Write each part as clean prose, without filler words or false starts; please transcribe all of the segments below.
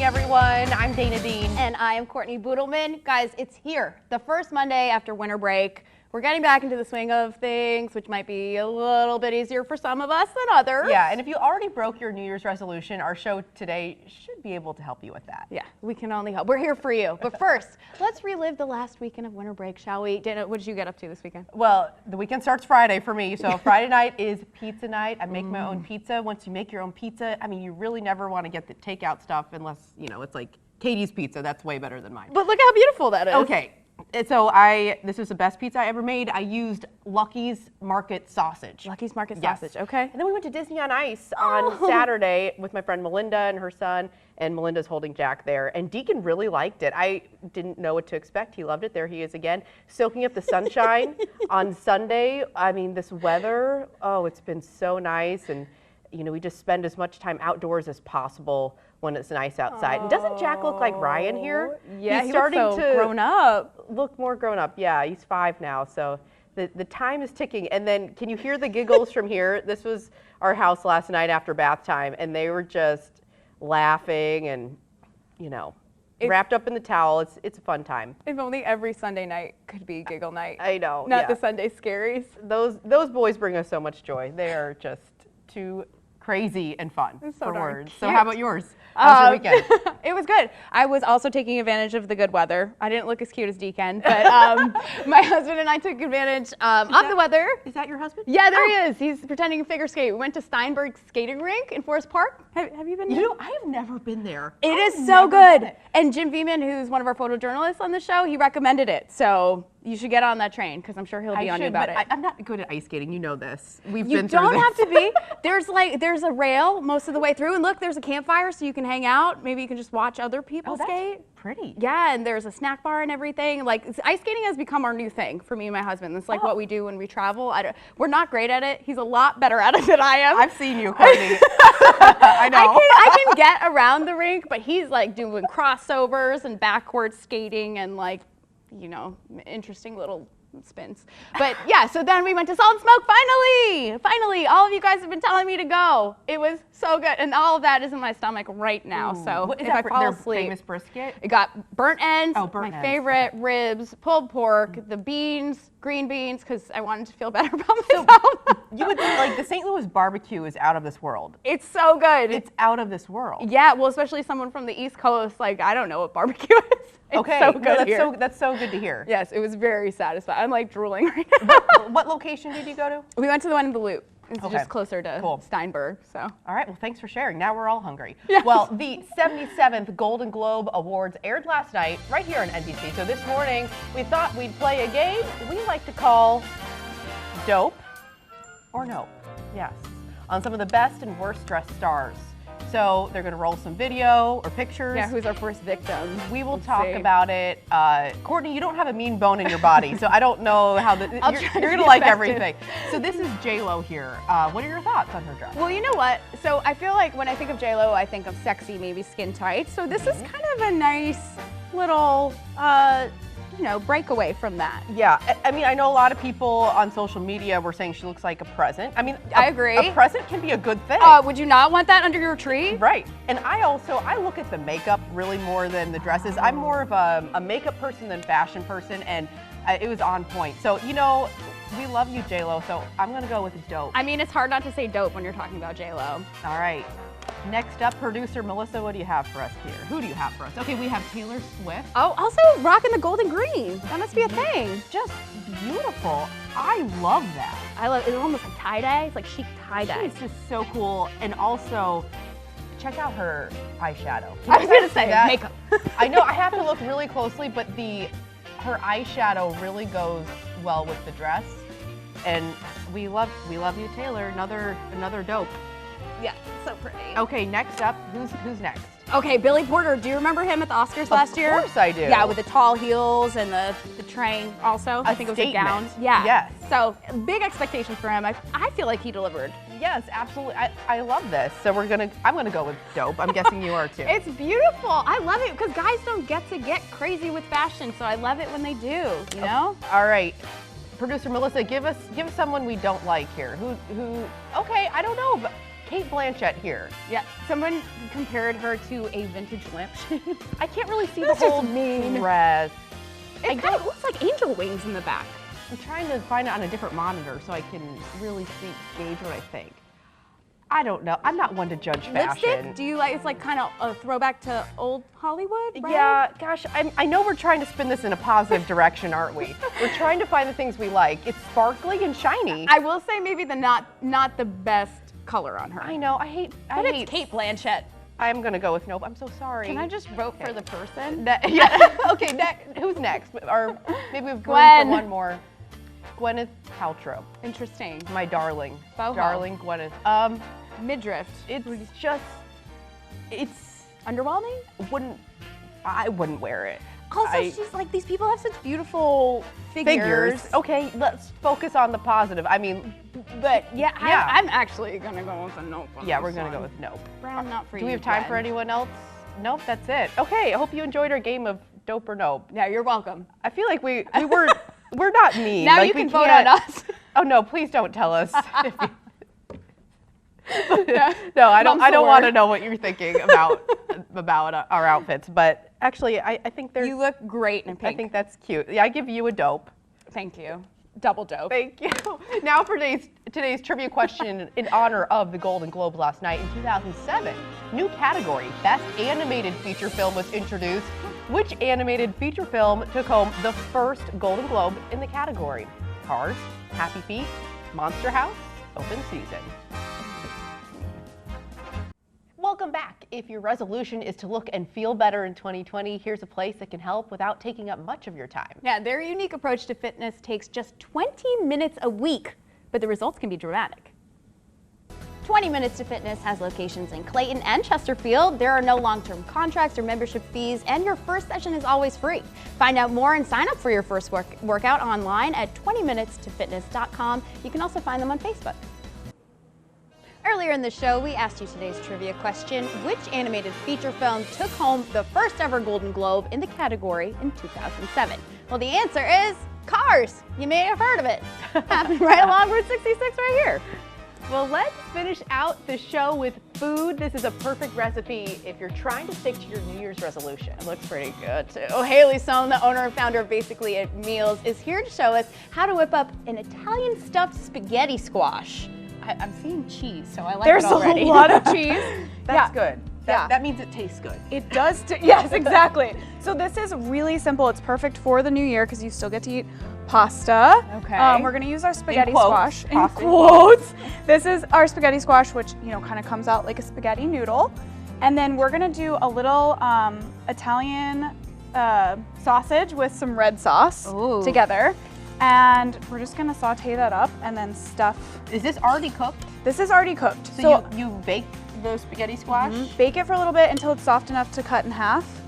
everyone. I'm Dana Dean. And I am Courtney Budelman. Guys, it's here. The first Monday after winter break. We're getting back into the swing of things, which might be a little bit easier for some of us than others. Yeah, and if you already broke your New Year's resolution, our show today should be able to help you with that. Yeah, we can only help. We're here for you. But first, let's relive the last weekend of winter break, shall we? Dana, what did you get up to this weekend? Well, the weekend starts Friday for me, so Friday night is pizza night. I make my own pizza. Once you make your own pizza, I mean, you really never want to get the takeout stuff unless, you know, it's like Katie's pizza. That's way better than mine. But look how beautiful that is. Okay. So this was the best pizza I ever made. I used Lucky's Market sausage. Lucky's Market Yes. sausage, okay. And then we went to Disney on Ice on Saturday with my friend Melinda and her son, and Melinda's holding Jack there. And Deacon really liked it. I didn't know what to expect. He loved it. There he is again, soaking up the sunshine on Sunday. I mean, this weather, oh, it's been so nice. And, you know, we just spend as much time outdoors as possible when it's nice outside. And doesn't Jack look like Ryan here? Yeah, he's he starting looks so to grown up. look more grown up. Yeah, he's 5 now, so the time is ticking. And then can you hear the giggles from here? This was our house last night after bath time, and they were just laughing and, you know, wrapped up in the towel. It's a fun time. If only every Sunday night could be giggle night. I know. Not yeah. the Sunday scaries. Those boys bring us so much joy. They are just too crazy and fun So for darn words. cute. So how about yours? How was your weekend? It was good. I was also taking advantage of the good weather. I didn't look as cute as Deacon, but my husband and I took advantage of the weather. Is that your husband? Yeah, there he is. He's pretending to figure skate. We went to Steinberg Skating Rink in Forest Park. Have you been there? You know, I have never been there. It I've is so never good. been. And Jim Veman, who's one of our photojournalists on the show, he recommended it. So you should get on that train because I'm sure he'll be on you about it. I'm not good at ice skating. You know this. We've You been through don't this. have to be. There's a rail most of the way through, and look, there's a campfire so you can hang out. Maybe you can just watch other people Oh, that's skate. pretty. Yeah, and there's a snack bar and everything. Like ice skating has become our new thing for me and my husband. It's like what we do when we travel. We're not great at it. He's a lot better at it than I am. I've seen you, Courtney. I know. I can get around the rink, but he's like doing crossovers and backward skating and like, you know, interesting little spins. But yeah, so then we went to Salt and Smoke finally. All of you guys have been telling me to go. It was so good, and all of that is in my stomach right now. So What is if that I fall their asleep, famous brisket? it got burnt ends, Oh, burnt my ends. favorite, ribs, pulled pork, the beans, green beans, because I wanted to feel better about myself. You would think like the St. Louis barbecue is out of this world. It's so good. It's out of this world. Yeah, well, especially someone from the East Coast, like I don't know what barbecue is. It's Okay, so no, good here. that's so good to hear. Yes, it was very satisfying. I'm like drooling right now. What location did you go to? We went to the one in the Loop. It's Okay. just closer to Cool. Steinberg, so. All right, well, thanks for sharing. Now we're all hungry. Yes. Well, the 77th Golden Globe Awards aired last night right here on NBC. So this morning, we thought we'd play a game we like to call Dope or Nope. Yes, on some of the best and worst dressed stars. So they're going to roll some video or pictures. Yeah, who's our first victim? We will Let's talk see. about it. Courtney, you don't have a mean bone in your body, so I don't know how I'll you're try to going to be like effective. everything. So this is J-Lo here. What are your thoughts on her dress? Well, you know what? So I feel like when I think of J-Lo, I think of sexy, maybe skin tight. So this is kind of a nice little, you know, breakaway from that. Yeah, I mean, I know a lot of people on social media were saying she looks like a present. I mean, I agree. A present can be a good thing. Would you not want that under your tree? Right. And I look at the makeup really more than the dresses. I'm more of a makeup person than fashion person, and it was on point. So, you know, we love you, J-Lo, so I'm going to go with Dope. I mean, it's hard not to say dope when you're talking about J-Lo. All right. Next up, producer Melissa, what do you have for us here? Who do you have for us? Okay, we have Taylor Swift. Oh, also rocking the golden green. That must be a thing. Just beautiful. I love that. I love it. It's almost like tie-dye. It's like chic tie-dye. She's just so cool. And also, check out her eyeshadow. I was gonna say that. makeup. I know I have to look really closely, but her eyeshadow really goes well with the dress. And we love you, Taylor. Another dope. Yeah, so pretty. Okay, next up, who's next? Okay, Billy Porter. Do you remember him at the Oscars last year? Of course I do. Yeah, with the tall heels and the train also. I think it was a gown. Yeah. Yes. So big expectations for him. I feel like he delivered. Yes, absolutely. I love this. So I'm gonna go with dope. I'm guessing you are too. It's beautiful. I love it because guys don't get to get crazy with fashion, so I love it when they do. You know? All right. Producer Melissa, give us someone we don't like here. Who? Okay, I don't know. But Kate Blanchett here. Yeah, someone compared her to a vintage lampshade. I can't really see the That's just whole mean. dress. It kind of looks like angel wings in the back. I'm trying to find it on a different monitor so I can really gauge what I think. I don't know. I'm not one to judge fashion. Lipstick? Do you like? It's like kind of a throwback to old Hollywood, right? Yeah, gosh, I know we're trying to spin this in a positive direction, aren't we? We're trying to find the things we like. It's sparkly and shiny. I will say maybe the not the best color on her. I know. I hate. It's Kate Blanchett. I'm gonna go with nope. I'm so sorry. Can I just vote for the person? Yeah. Okay. Who's next? Or maybe we've Gwen. for one more. Gwyneth Paltrow. Interesting. My darling. Boho. Darling Gwyneth. Midriff. It's just. It's. Underwhelming? I wouldn't wear it. Also, she's like, these people have such beautiful figures. Okay, let's focus on the positive. I mean, But yeah, Yeah. I'm actually gonna go with a nope. On yeah, this we're gonna one. go with nope. Brown, not for you. Do we have time for Gwen. anyone else? Nope, that's it. Okay, I hope you enjoyed our game of dope or nope. Yeah, you're welcome. I feel like we're not mean. Now Like, you we can vote can't- on us. Oh no, please don't tell us. No, I don't. Bumps I don't the want to word. know what you're thinking about our outfits. But actually, I think there's. You look great in pink. I think that's cute. Yeah, I give you a dope. Thank you. Double dope. Thank you. Now for today's trivia question in honor of the Golden Globe last night in 2007. New category, Best Animated Feature Film was introduced. Which animated feature film took home the first Golden Globe in the category? Cars, Happy Feet, Monster House, Open Season. Welcome back. If your resolution is to look and feel better in 2020, here's a place that can help without taking up much of your time. Yeah, their unique approach to fitness takes just 20 minutes a week, but the results can be dramatic. 20 Minutes to Fitness has locations in Clayton and Chesterfield. There are no long-term contracts or membership fees, and your first session is always free. Find out more and sign up for your first workout online at 20minutestofitness.com. You can also find them on Facebook. Earlier in the show, we asked you today's trivia question: which animated feature film took home the first ever Golden Globe in the category in 2007? Well, the answer is Cars. You may have heard of it. Happened right along Route 66 right here. Well, let's finish out the show with food. This is a perfect recipe if you're trying to stick to your New Year's resolution. It looks pretty good too. Haley Sohn, the owner and founder of Basically It Meals, is here to show us how to whip up an Italian stuffed spaghetti squash. I'm seeing cheese, so I like There's it already. a lot of cheese. That's good. Yeah. That means it tastes good. It does. Yes, exactly. So this is really simple. It's perfect for the new year because you still get to eat pasta. Okay. We're gonna use our spaghetti quotes, squash. In pasta in quotes. This is our spaghetti squash, which kind of comes out like a spaghetti noodle. And then we're gonna do a little Italian sausage with some red sauce Ooh. together. And we're just gonna saute that up and then stuff. Is this already cooked? This is already cooked. So you bake the spaghetti squash? Bake it for a little bit until it's soft enough to cut in half.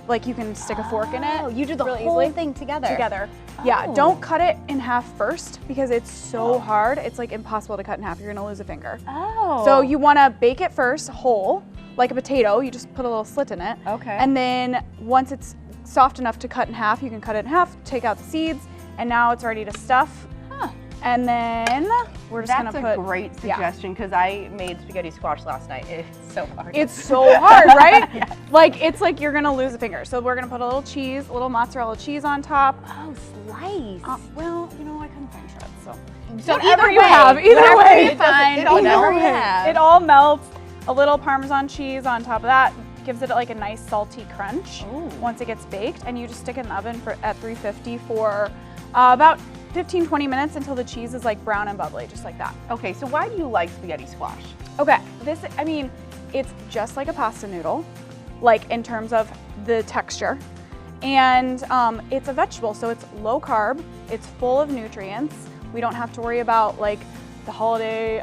Like you can stick a fork in it. Oh, you do the really whole easily. thing together. Yeah, Oh. don't cut it in half first because it's so hard. It's like impossible to cut in half. You're gonna lose a finger. Oh. So you wanna bake it first whole, like a potato. You just put a little slit in it. Okay. And then once it's soft enough to cut in half, you can cut it in half, take out the seeds, and now it's ready to stuff. Huh. And then we're just That's gonna put. a great yeah. suggestion because I made spaghetti squash last night. It's so hard. It's so hard, right? Like it's like you're gonna lose a finger. So we're gonna put a little cheese, a little mozzarella cheese on top. Oh, slice. Well, I couldn't find shreds, so. So Whatever either you way, have, either whatever way. you find, it all whatever you melts. have. It all melts. A little Parmesan cheese on top of that gives it like a nice salty crunch Ooh. once it gets baked. And you just stick it in the oven at 350 for about 15-20 minutes until the cheese is like brown and bubbly, just like that. Okay, so why do you like spaghetti squash? Okay, it's just like a pasta noodle, like in terms of the texture. And it's a vegetable, so it's low carb, it's full of nutrients. We don't have to worry about like the holiday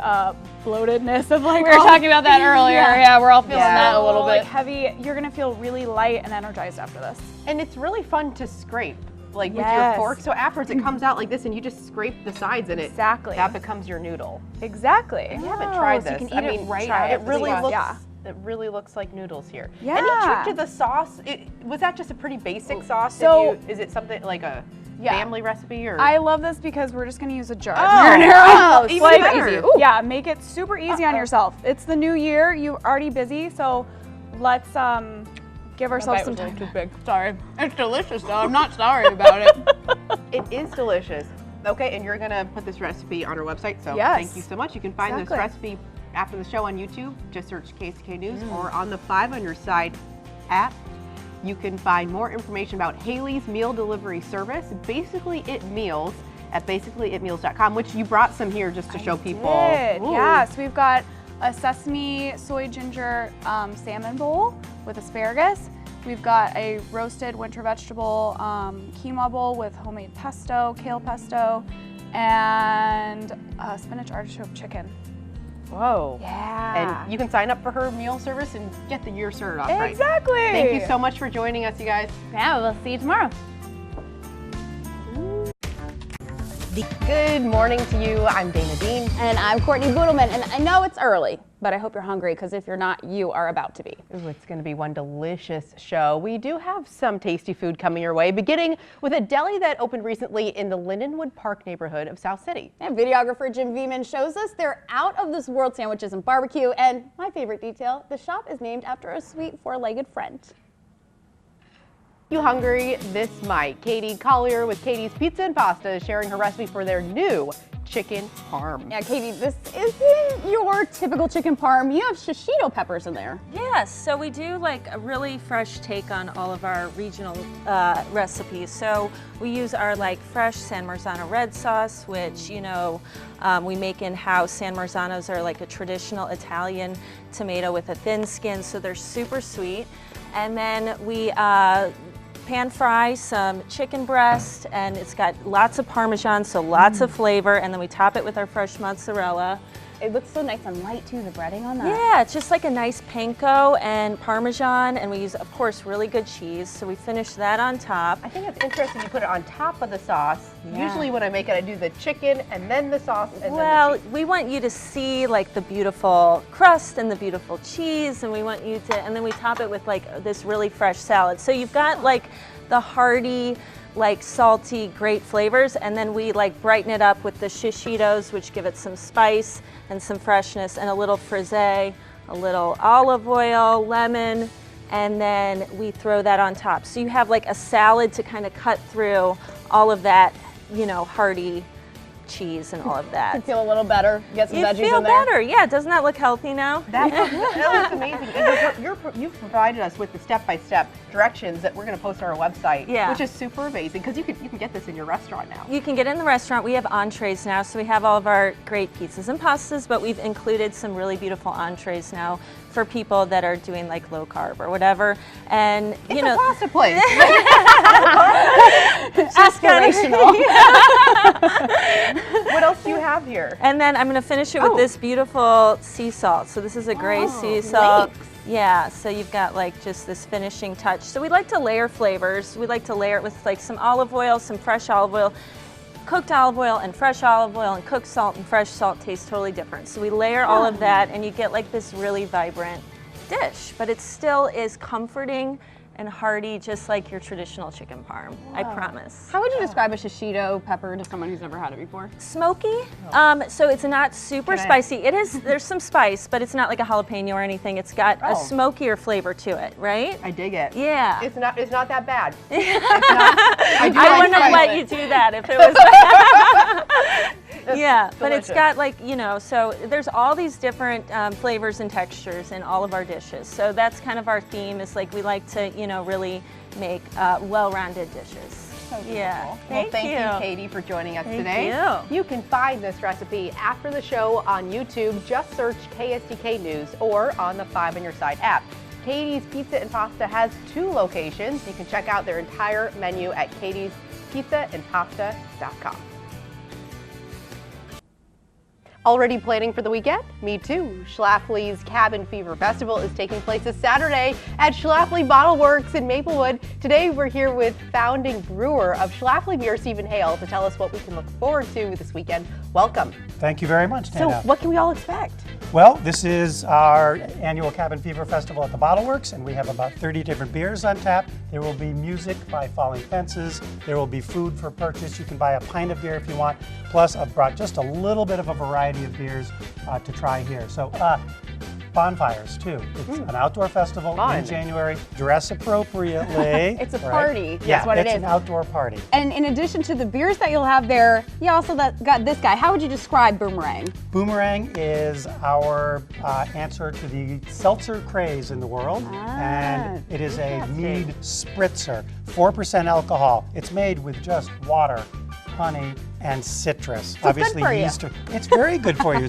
bloatedness of like. We were talking about that earlier. Yeah, we're all feeling that a little Like bit. heavy, you're gonna feel really light and energized after this. And it's really fun to scrape, like with your Yes. fork. So afterwards it comes out like this and you just scrape the sides and Exactly. that becomes your noodle. Exactly. I haven't tried so you this. can eat I it mean, right try it it, really please. looks Yeah. it really looks like noodles here. Yeah. Any trick to the sauce? Was that just a pretty basic sauce? So- Is it something like a Yeah. family recipe or? I love this because we're just gonna use a jar of Oh, marinara. even Like, better. Ooh. yeah, make it super easy on yourself. It's the new year. You're already busy, so let's give ourselves some time. Too big. Sorry. It's delicious though. I'm not sorry about it. It is delicious. Okay, and you're gonna put this recipe on our website, so Yes. thank you so much. You can find Exactly. this recipe after the show on YouTube. Just search KSK News or on the 5 on Your Side app. You can find more information about Haley's meal delivery service, Basically It Meals, at basicallyitmeals.com, which you brought some here just to show people. Did. Ooh. Yes, we've got a sesame soy ginger salmon bowl with asparagus. We've got a roasted winter vegetable quinoa bowl with homemade pesto, kale pesto, and spinach artichoke chicken. Whoa. Yeah. And you can sign up for her meal service and get the year started off right. Exactly. Thank you so much for joining us, you guys. Yeah, we'll see you tomorrow. Good morning to you. I'm Dana Dean. And I'm Courtney Budelman, and I know it's early, but I hope you're hungry, because if you're not, you are about to be. Ooh, it's going to be one delicious show. We do have some tasty food coming your way, beginning with a deli that opened recently in the Lindenwood Park neighborhood of South City. And videographer Jim Veman shows us their out of this world sandwiches and barbecue. And my favorite detail, the shop is named after a sweet four-legged friend. You hungry? This might. Katie Collier with Katie's Pizza and Pasta is sharing her recipe for their new chicken parm. Yeah, Katie, this isn't your typical chicken parm. You have shishito peppers in there. Yes, so we do like a really fresh take on all of our regional recipes. So we use our like fresh San Marzano red sauce, which we make in-house. San Marzanos are like a traditional Italian tomato with a thin skin, so they're super sweet. And then we pan fry some chicken breast, and it's got lots of Parmesan, so lots of flavor, and then we top it with our fresh mozzarella. It looks so nice and light too, the breading on that. Yeah, it's just like a nice panko and Parmesan, and we use, of course, really good cheese, so we finish that on top. I think it's interesting you put it on top of the sauce. Yeah. Usually when I make it, I do the chicken and then the sauce and Well, then the cheese. we want you to see like the beautiful crust and the beautiful cheese, and we want you to, and then we top it with like this really fresh salad. So you've got like the hearty, like salty, great flavors, and then we like brighten it up with the shishitos, which give it some spice and some freshness, and a little frisee, a little olive oil, lemon, and then we throw that on top. So you have like a salad to kind of cut through all of that, hearty cheese and all of that. You feel a little better, get some You veggies feel in there. better, yeah. Doesn't that look healthy now? That looks amazing. And you've provided us with the step-by-step directions that we're going to post on our website, Yeah. which is super amazing because you can get this in your restaurant now. You can get in the restaurant. We have entrees now, so we have all of our great pizzas and pastas, but we've included some really beautiful entrees now for people that are doing like low carb or whatever. And It's a pasta place. Aspirational. What else do you have here? And then I'm going to finish it with Oh. this beautiful sea salt. So this is a gray sea salt. thanks. Yeah, so you've got like just this finishing touch. So we like to layer flavors. We like to layer it with like some olive oil, some fresh olive oil. Cooked olive oil and fresh olive oil and cooked salt and fresh salt taste totally different. So we layer all of that, and you get like this really vibrant dish, but it still is comforting and hearty, just like your traditional chicken parm, I promise. How would you describe a shishito pepper to someone who's never had it before? Smoky, so it's not super Can I- spicy. It is, there's some spice, but it's not like a jalapeno or anything. It's got a Oh. smokier flavor to it, right? I dig it. Yeah. It's not that bad. It's not, I do I like wouldn't have spicy. let you do that if it was. Yeah, but it's delicious. got like, so there's all these different flavors and textures in all of our dishes. So that's kind of our theme, is like we like to, really make well-rounded dishes. Yeah. Well, thank you, Katie, for joining us Thank today. you. You can find this recipe after the show on YouTube. Just search KSDK News or on the 5 on Your Side app. Katie's Pizza and Pasta has 2 locations. You can check out their entire menu at katiespizzandpasta.com. Already planning for the weekend? Me too. Schlafly's Cabin Fever Festival is taking place this Saturday at Schlafly Bottle Works in Maplewood. Today we're here with founding brewer of Schlafly Beer, Stephen Hale, to tell us what we can look forward to this weekend. Welcome. Thank you very much, So Dana. what can we all expect? Well, this is our annual Cabin Fever Festival at the Bottle Works, and we have about 30 different beers on tap. There will be music by Falling Fences. There will be food for purchase. You can buy a pint of beer if you want. Plus, I've brought just a little bit of a variety of beers to try here. So, bonfires too. It's an outdoor festival in January. Dress appropriately. It's a right? party. Yeah, That's what it it's is. an outdoor party. And in addition to the beers that you'll have there, you also got this guy. How would you describe Boomerang? Boomerang is our answer to the seltzer craze in the world, and it is a mead spritzer, 4% alcohol. It's made with just water, honey, and citrus. So Obviously, good for you. yeast. It's very good for you.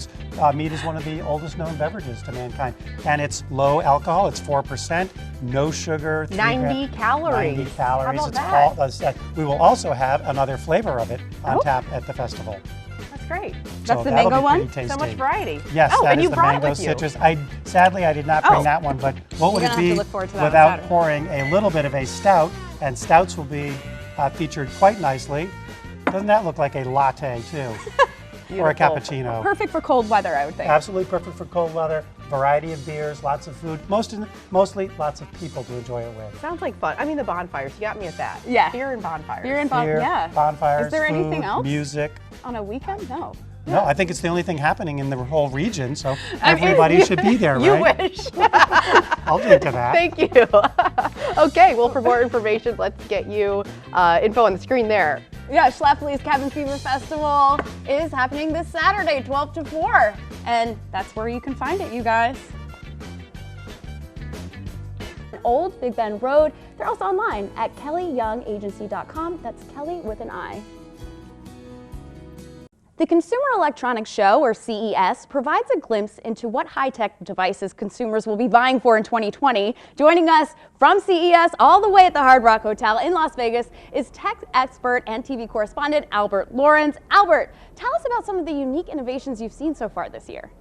Mead is one of the oldest known beverages to mankind, and it's low alcohol. It's 4%, no sugar. 90 calories. 90 calories. How It's about all. We will also have another flavor of it on tap at the festival. That's great. That's the that'll mango be one? pretty tasty. So much variety. Yes, oh, that and is you the brought mango it with you. citrus. Sadly, I did not bring that one, but what would We're it gonna have be to look forward to that on without Saturday. pouring a little bit of a stout? And stouts will be featured quite nicely. Doesn't that look like a latte too? Or a cappuccino? Perfect for cold weather, I would think. Absolutely perfect for cold weather. Variety of beers, lots of food, mostly lots of people to enjoy it with. Sounds like fun. I mean, the bonfires. You got me at that. Yeah. Beer and bonfires. Beer and Beer, yeah. bonfires, Is there food, anything else? music. On a weekend? No. No, I think it's the only thing happening in the whole region, so everybody should be there, You right? wish. I'll drink to that. Thank you. Okay, well, for more information, let's get you info on the screen there. Yeah, Schlafly's Cabin Fever Festival is happening this Saturday, 12 to 4. And that's where you can find it, you guys. Old Big Bend Road. They're also online at kellyyoungagency.com. That's Kelly with an I. The Consumer Electronics Show, or CES, provides a glimpse into what high-tech devices consumers will be vying for in 2020. Joining us from CES all the way at the Hard Rock Hotel in Las Vegas is tech expert and TV correspondent Albert Lawrence. Albert, tell us about some of the unique innovations you've seen so far this year.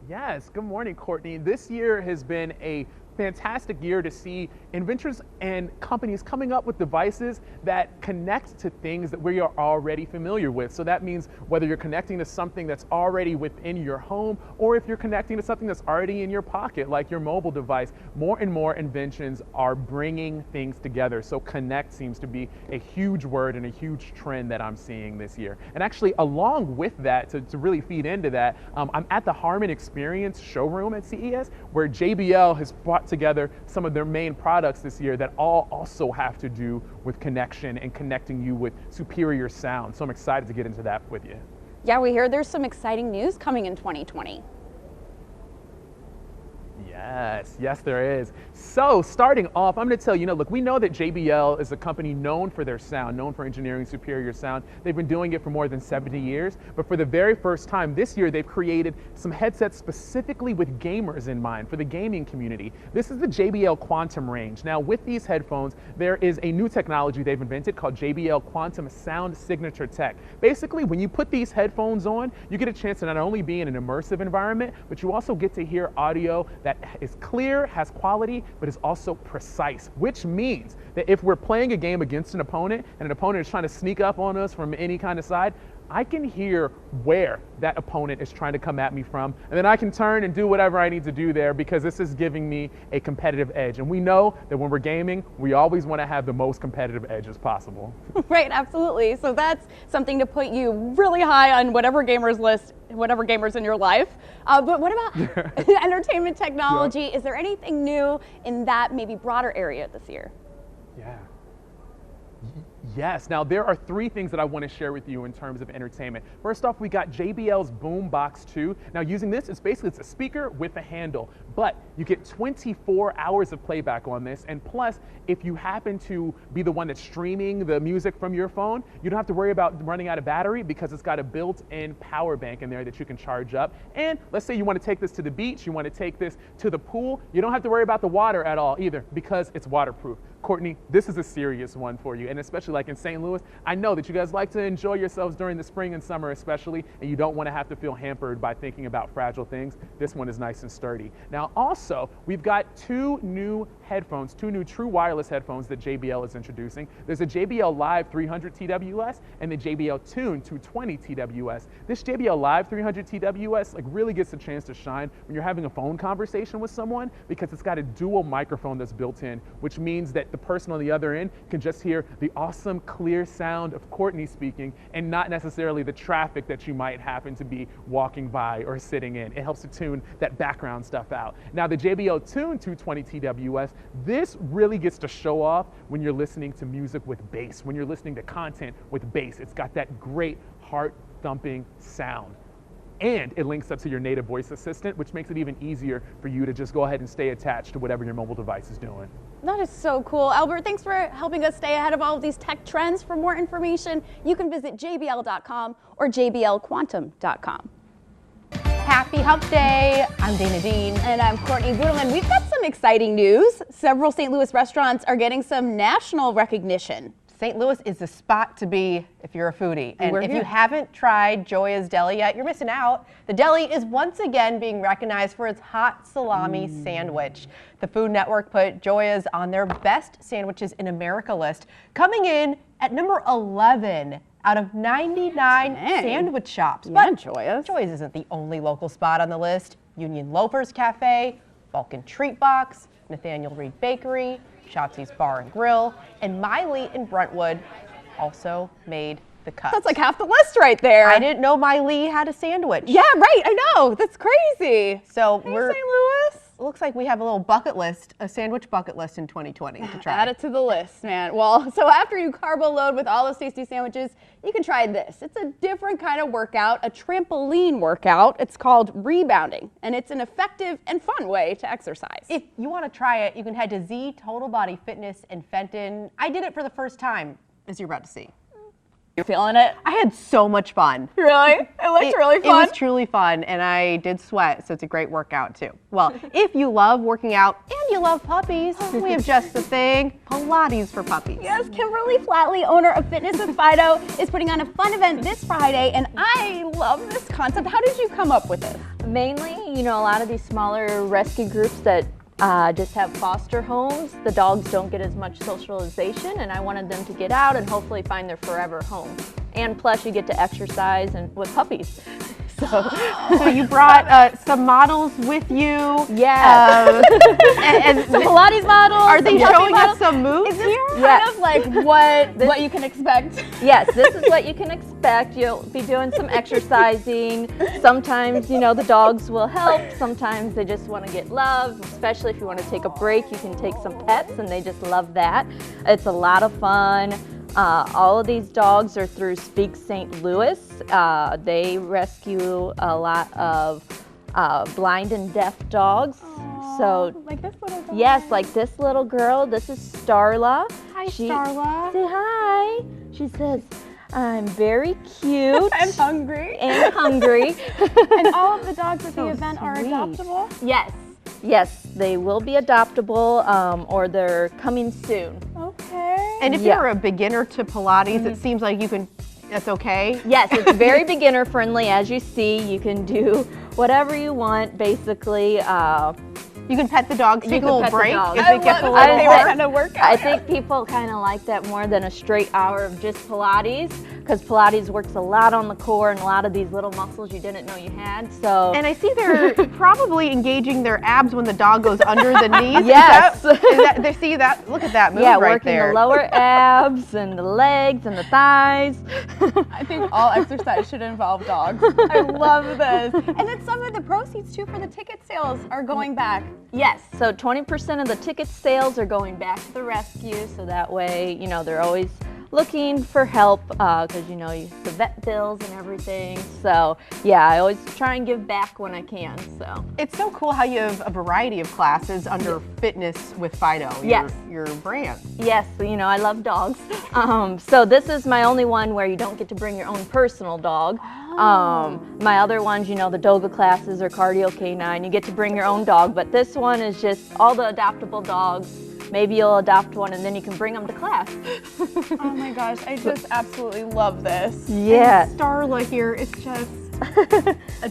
Yes, good morning, Courtney. This year has been a fantastic year to see inventors and companies coming up with devices that connect to things that we are already familiar with. So that means whether you're connecting to something that's already within your home, or if you're connecting to something that's already in your pocket, like your mobile device, more and more inventions are bringing things together. So connect seems to be a huge word and a huge trend that I'm seeing this year. And actually, along with that, to really feed into that, I'm at the Harman Experience showroom at CES, where JBL has brought together some of their main products this year that all also have to do with connection and connecting you with superior sound. So I'm excited to get into that with you. Yeah, we hear there's some exciting news coming in 2020. Yes, there is. So starting off, I'm going to tell you, look, we know that JBL is a company known for their sound, known for engineering superior sound. They've been doing it for more than 70 years, but for the very first time this year, they've created some headsets specifically with gamers in mind, for the gaming community. This is the JBL Quantum range. Now, with these headphones, there is a new technology they've invented called JBL Quantum Sound Signature Tech. Basically, when you put these headphones on, you get a chance to not only be in an immersive environment, but you also get to hear audio that is clear, has quality, but is also precise, which means that if we're playing a game against an opponent and an opponent is trying to sneak up on us from any kind of side, I can hear where that opponent is trying to come at me from, and then I can turn and do whatever I need to do there, because this is giving me a competitive edge. And we know that when we're gaming, we always want to have the most competitive edge as possible. Right, absolutely. So that's something to put you really high on whatever gamers list, whatever gamers in your life. But what about entertainment technology? Is there anything new in that maybe broader area this year? Yeah. Yes, now there are three things that I want to share with you in terms of entertainment. First off, we got JBL's Boombox 2. Now using this, it's a speaker with a handle, but you get 24 hours of playback on this, and plus, if you happen to be the one that's streaming the music from your phone, you don't have to worry about running out of battery, because it's got a built-in power bank in there that you can charge up. And let's say you want to take this to the beach, you want to take this to the pool, you don't have to worry about the water at all either, because it's waterproof. Courtney, this is a serious one for you, and especially like in St. Louis, I know that you guys like to enjoy yourselves during the spring and summer especially, and you don't want to have to feel hampered by thinking about fragile things. This one is nice and sturdy. Now also, we've got two new headphones, two new true wireless headphones that JBL is introducing. There's a JBL Live 300 TWS and the JBL Tune 220 TWS. This JBL Live 300 TWS like really gets a chance to shine when you're having a phone conversation with someone because it's got a dual microphone that's built in, which means that the person on the other end can just hear the awesome clear sound of Courtney speaking and not necessarily the traffic that you might happen to be walking by or sitting in. It helps to tune that background stuff out. Now the JBL Tune 220 TWS, this really gets to show off when you're listening to music with bass, when you're listening to content with bass. It's got that great heart-thumping sound. And it links up to your native voice assistant, which makes it even easier for you to just go ahead and stay attached to whatever your mobile device is doing. That is so cool. Albert, thanks for helping us stay ahead of all of these tech trends. For more information, you can visit jbl.com or jblquantum.com. Happy Hump Day. I'm Dana Dean. And I'm Courtney Budelman. We've got some exciting news. Several St. Louis restaurants are getting some national recognition. St. Louis is the spot to be if you're a foodie. And if here. you haven't tried Joya's Deli yet, you're missing out. The deli is once again being recognized for its hot salami sandwich. The Food Network put Joya's on their best sandwiches in America list, coming in at number 11 out of 99 sandwich shops. Yeah, But Joya's. Joya's isn't the only local spot on the list. Union Loafers Cafe, Vulcan Treat Box, Nathaniel Reed Bakery, Shatsy's Bar and Grill, and Miley in Brentwood also made the cut. That's like half the list right there. I didn't know Miley had a sandwich. Yeah, right. I know. That's crazy. So Hey, we're, St. Louis. looks like we have a little bucket list, a sandwich bucket list in 2020 to try. Add it to the list, man. Well, so after you carbo load with all those tasty sandwiches, you can try this. It's a different kind of workout, a trampoline workout. It's called rebounding, and it's an effective and fun way to exercise. If you want to try it, you can head to Z Total Body Fitness in Fenton. I did it for the first time, as you're about to see. You're feeling it? I had so much fun. Really? It looked really fun. It was truly fun, and I did sweat, so it's a great workout too. Well, if you love working out and you love puppies, we have just the thing, Pilates for puppies. Yes, Kimberly Flatley, owner of Fitness with Fido, is putting on a fun event this Friday, and I love this concept. How did you come up with this? Mainly, you know, a lot of these smaller rescue groups that just have foster homes, the dogs don't get as much socialization, and I wanted them to get out and hopefully find their forever home. And plus, you get to exercise and with puppies. So you brought some models with you. Yes. And Pilates models. are they showing us some moves here? Kind of like what you can expect. Yes, this is what you can expect. You'll be doing some exercising. Sometimes, you know, the dogs will help. Sometimes they just want to get love, especially if you want to take a break. You can take some pets, and they just love that. It's a lot of fun. All of these dogs are through Speak St. Louis. They rescue a lot of blind and deaf dogs. So, Like this little dog. yes, like this little girl. This is Starla. Hi, She- Starla. Say hi. She says, I'm very cute I'm hungry. and hungry. And all of the dogs at the event are sweet. adoptable. Yes. Yes, they will be adoptable or they're coming soon. Okay. And if Yeah. you're a beginner to Pilates, it seems like that's okay. Yes, it's very beginner friendly. As you see, you can do whatever you want, basically. You can pet the dogs, take a can little pet the break dogs. if I it gets a love little it. hard. Kind of workout. I think people kind of like that more than a straight hour of just Pilates, because Pilates works a lot on the core and a lot of these little muscles you didn't know you had. So And I see they're probably engaging their abs when the dog goes under the knees. Yes. Is that, they see that? Look at that move yeah, right working there. the lower abs and the legs and the thighs. I think all exercise should involve dogs. I love this. And then some of the proceeds too for the ticket sales are going back. Yes, so 20% of the ticket sales are going back to the rescue, so that way, you know, they're always looking for help because, you know, the vet bills and everything. So, yeah, I always try and give back when I can, so. It's so cool how you have a variety of classes under Fitness with Fido, Yes. your brand. Yes, you know, I love dogs. So this is my only one where you don't get to bring your own personal dog. My other ones, you know, the Doga classes or Cardio K9, you get to bring your own dog, but this one is just all the adoptable dogs maybe you'll adopt one and then you can bring them to class. Oh my gosh, I just absolutely love this. Yeah. Starla here is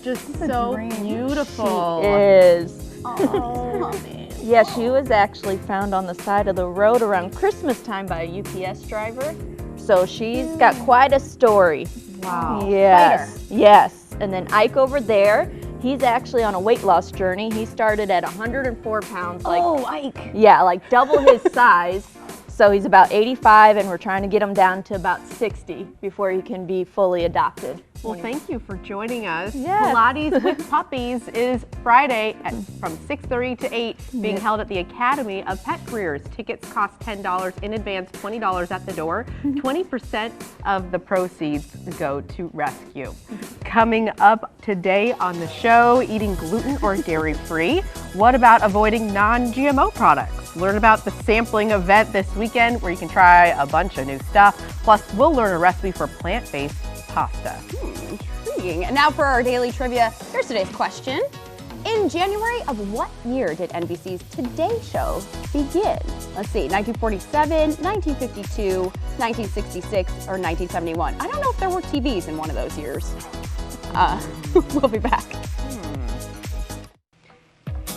just so beautiful. Is. Oh, Yeah, she was actually found on the side of the road around Christmas time by a UPS driver. So she's got quite a story. Wow. Yes. Yes. And then Ike over there, he's actually on a weight loss journey. He started at 104 pounds. Ike. Yeah, like double his size. So he's about 85 and we're trying to get him down to about 60 before he can be fully adopted. Well, thank you for joining us. Yes. Pilates with Puppies is Friday from 6:30 to 8, being held at the Academy of Pet Careers. Tickets cost $10 in advance, $20 at the door. 20% of the proceeds go to rescue. Coming up today on the show, eating gluten or dairy-free. What about avoiding non-GMO products? Learn about the sampling event this weekend where you can try a bunch of new stuff. Plus, we'll learn a recipe for plant-based pasta. Intriguing. And now for our daily trivia, here's today's question. In January of what year did NBC's Today Show begin? Let's see, 1947, 1952, 1966, or 1971. I don't know if there were TVs in one of those years. We'll be back.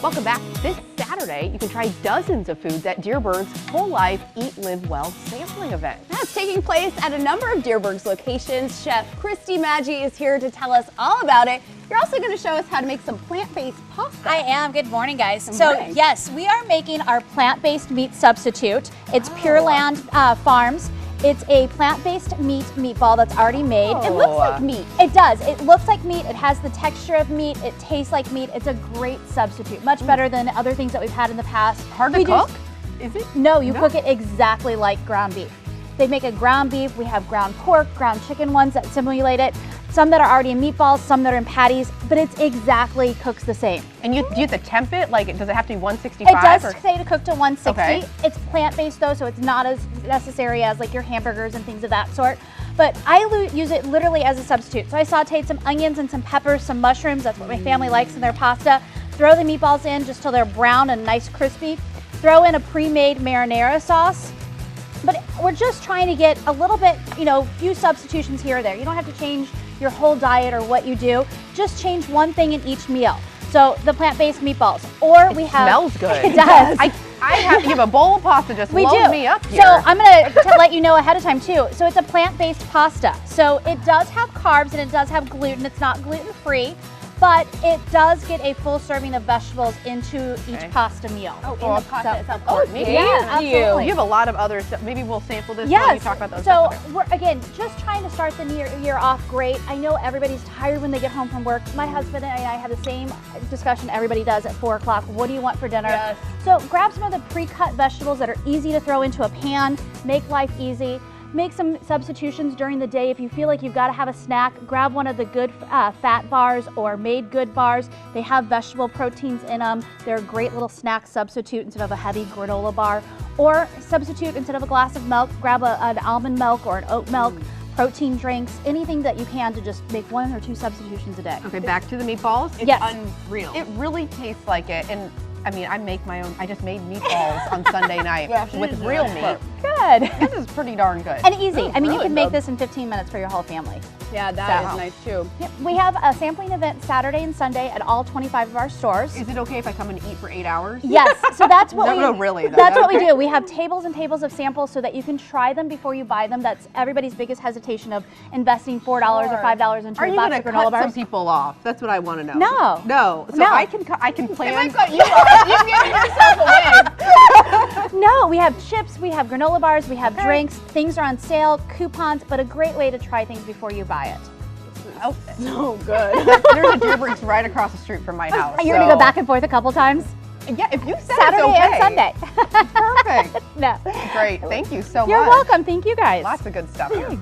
Welcome back. This Saturday, you can try dozens of foods at Dierberg's Whole Life Eat, Live Well sampling event. That's taking place at a number of Dierberg's locations. Chef Christy Maggi is here to tell us all about it. You're also going to show us how to make some plant-based pasta. I am. Good morning, guys. Good So morning. yes, we are making our plant-based meat substitute. It's Pure Land Farms. It's a plant-based meatball that's already made. It looks like meat. It does. It looks like meat. It has the texture of meat. It tastes like meat. It's a great substitute. Much better than other things that we've had in the past. Hard to cook? Is it? No, you cook it exactly like ground beef. They make a ground beef. We have ground pork, ground chicken ones that simulate it. Some that are already in meatballs, some that are in patties, but it's exactly cooks the same. And do you have to temp it? Like, does it have to be 165? It does say to cook to 160. Okay. It's plant-based though, so it's not as necessary as like your hamburgers and things of that sort. But I use it literally as a substitute. So I sauteed some onions and some peppers, some mushrooms. That's what my family likes in their pasta. Throw the meatballs in just till they're brown and nice crispy. Throw in a pre-made marinara sauce. But we're just trying to get a little bit, few substitutions here or there. You don't have to change your whole diet or what you do. Just change one thing in each meal. So the plant-based meatballs, or we have. Smells good. It does. You have a bowl of pasta just load me up here. So I'm going to let you know ahead of time too. So it's a plant-based pasta. So it does have carbs and it does have gluten. It's not gluten-free, but it does get a full serving of vegetables into each pasta meal. Oh, in the pasta itself. Courtney, yeah, absolutely. You have a lot of other stuff. Maybe we'll sample this while you Yes. talk about those. So stuff. we're again just trying to start the year off great. I know everybody's tired when they get home from work. My husband and I have the same discussion everybody does at 4 o'clock. What do you want for dinner? Yes. So grab some of the pre-cut vegetables that are easy to throw into a pan. Make life easy. Make some substitutions during the day. If you feel like you've got to have a snack, grab one of the good fat bars or Made Good bars. They have vegetable proteins in them. They're a great little snack substitute instead of a heavy granola bar. Or substitute instead of a glass of milk, grab an almond milk or an oat milk, protein drinks, anything that you can to just make 1 or 2 substitutions a day. Okay, back to the meatballs. It's Yes. unreal. It really tastes like it. And I mean, I make my own. I just made meatballs on Sunday night with real meat. Good. This is pretty darn good. And easy. I mean, you really can make good. this in 15 minutes for your whole family. Yeah, that So- is nice too. Yep. We have a sampling event Saturday and Sunday at all 25 of our stores. Is it okay if I come and eat for 8 hours? Yes, so that's what No, we no, really, though. That's what we do. We have tables and tables of samples so that you can try them before you buy them. That's everybody's biggest hesitation of investing $4 or $5 into Are a you box going of to granola cut bars. some people off? That's what I want to know. No. No. So No. I can plan. cut you off. You've given yourself away. No, we have chips, we have granola bars, we have drinks. Things are on sale, coupons, but a great way to try things before you buy it. Oh, So good. there's a Dierberg's right across the street from my house. You're gonna go back and forth a couple times? Yeah, if you said Saturday it's okay. and Sunday. Perfect. No. Great. Thank you so You're much. welcome. Thank you guys. Lots of good stuff here.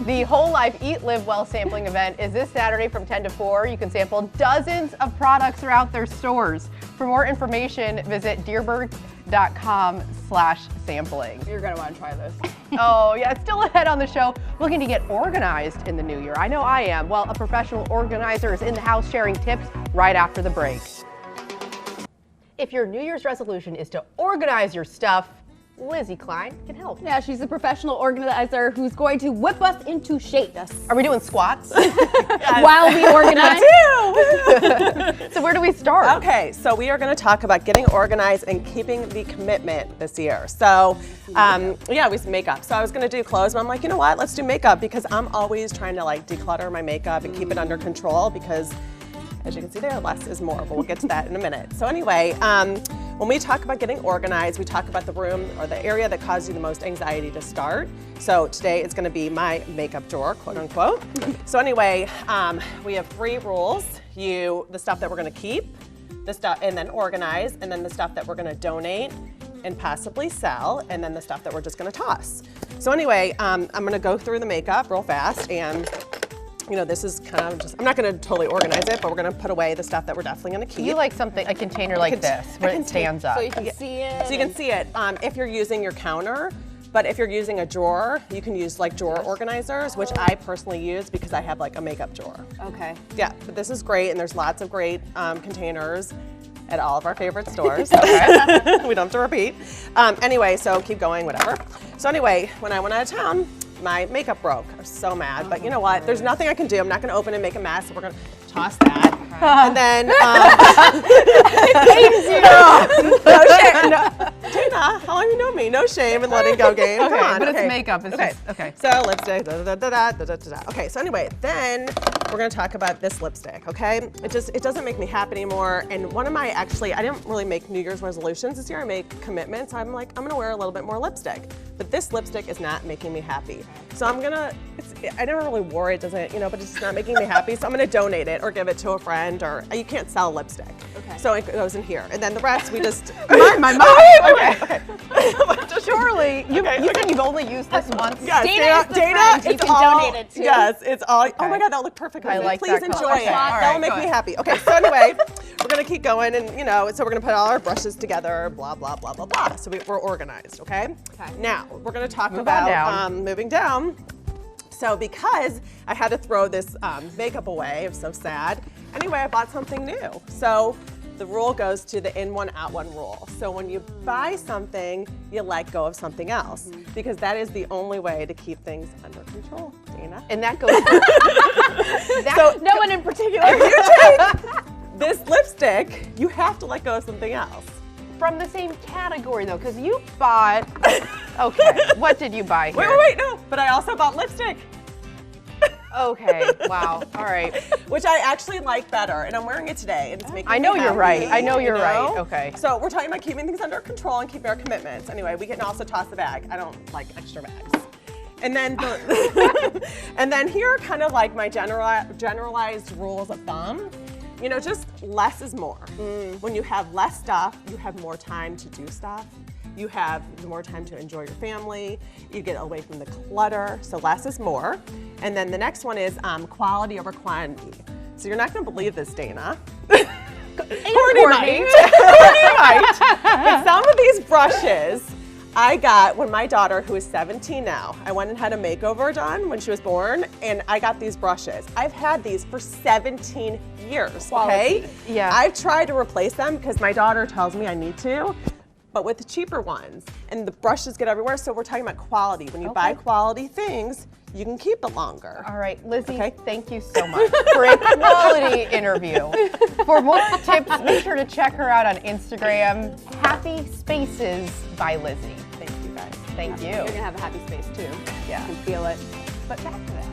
The Whole Life Eat, Live Well sampling event is this Saturday from 10 to 4. You can sample dozens of products throughout their stores. For more information, visit dierberg.com/sampling. You're going to want to try this. Oh, yeah, still ahead on the show, looking to get organized in the new year. I know I am. Well, a professional organizer is in the house sharing tips right after the break. If your New Year's resolution is to organize your stuff, Lizzie Klein can help. Yeah, she's a professional organizer who's going to whip us into shape. Are we doing squats? While we organize. So where do we start? Okay, so we are going to talk about getting organized and keeping the commitment this year. So, yeah, we makeup. So I was going to do clothes, but I'm like, you know what? Let's do makeup because I'm always trying to like declutter my makeup and keep it under control because, as you can see there, less is more, but we'll get to that in a minute. So anyway, when we talk about getting organized, we talk about the room or the area that caused you the most anxiety to start. So today it's going to be my makeup drawer, quote unquote. So anyway, we have 3 rules. The stuff that we're going to keep, the stuff, and then organize, and then the stuff that we're going to donate and possibly sell, and then the stuff that we're just going to toss. So anyway, I'm going to go through the makeup real fast, and you know, this is kind of just, I'm not going to totally organize it, but we're going to put away the stuff that we're definitely going to keep. You like something, a container like this, where it stands up. So you can see it. So you can see it if you're using your counter, but if you're using a drawer, you can use like drawer organizers, which I personally use because I have like a makeup drawer. Okay. Yeah, but this is great, and there's lots of great containers at all of our favorite stores. Okay. We don't have to repeat. Anyway, so keep going, whatever. So anyway, when I went out of town, my makeup broke. I was so mad, but you know what? There's nothing I can do. I'm not going to open and make a mess. So we're going to toss that. And then, no shame. No, Dana, how long have you known me? No shame in letting go game. Okay, Come on. but it's makeup. It's just, okay. So lipstick. Okay, so anyway, then we're going to talk about this lipstick. Okay, it doesn't make me happy anymore. And one of my I didn't really make New Year's resolutions this year. I make commitments. I'm like, I'm going to wear a little bit more lipstick. But this lipstick is not making me happy. So I'm gonna, I never really wore it, doesn't, you know, but it's just not making me happy. So I'm gonna donate it or give it to a friend, or you can't sell lipstick. Okay. So it goes in here. And then the rest we just. My mom. Okay. Surely, you think you've only used this once? Yes, Dana, you can donate it to. Yes, it's all, oh my God, that looked perfect. I like Please that enjoy color. it. All right, That'll make go me ahead. happy. Okay, so anyway, we're gonna keep going, and you know, so we're gonna put all our brushes together, blah, blah, blah, blah, blah. So we're organized, okay? Now, we're gonna talk about moving down. So because I had to throw this makeup away, I'm so sad. Anyway, I bought something new. So the rule goes to the in one, out one rule. So when you buy something, you let go of something else, because that is the only way to keep things under control, Dana. And that goes So No one in particular. if you take this lipstick, you have to let go of something else. from the same category though, because you bought, okay, what did you buy here? Wait, no, but I also bought lipstick, Okay, wow, all right. which I actually like better, and I'm wearing it today, and it's making I know me you're happy, right. I know you're you right. Okay. So we're talking about keeping things under control and keeping our commitments. Anyway, we can also toss the bag. I don't like extra bags. And then, and then here are kind of like my generalized rules of thumb. You know, just less is more. When you have less stuff, you have more time to do stuff. You have more time to enjoy your family. You get away from the clutter. So less is more. And then the next one is quality over quantity. So you're not going to believe this, Dana. Courtney might. But some of these brushes I got when my daughter, who is 17 now, I went and had a makeover done when she was born, and I got these brushes. I've had these for 17 years, okay? Yeah. I've tried to replace them because my daughter tells me I need to, but with the cheaper ones, and the brushes get everywhere, so we're talking about quality. When you buy quality things, you can keep it longer. All right, Lizzie, Okay. thank you so much for a quality interview. For more tips, make sure to check her out on Instagram, Happy Spaces by Lizzie. Thank you, guys. Thank you. You're gonna have a happy space too. Yeah. I can feel it. But back to that.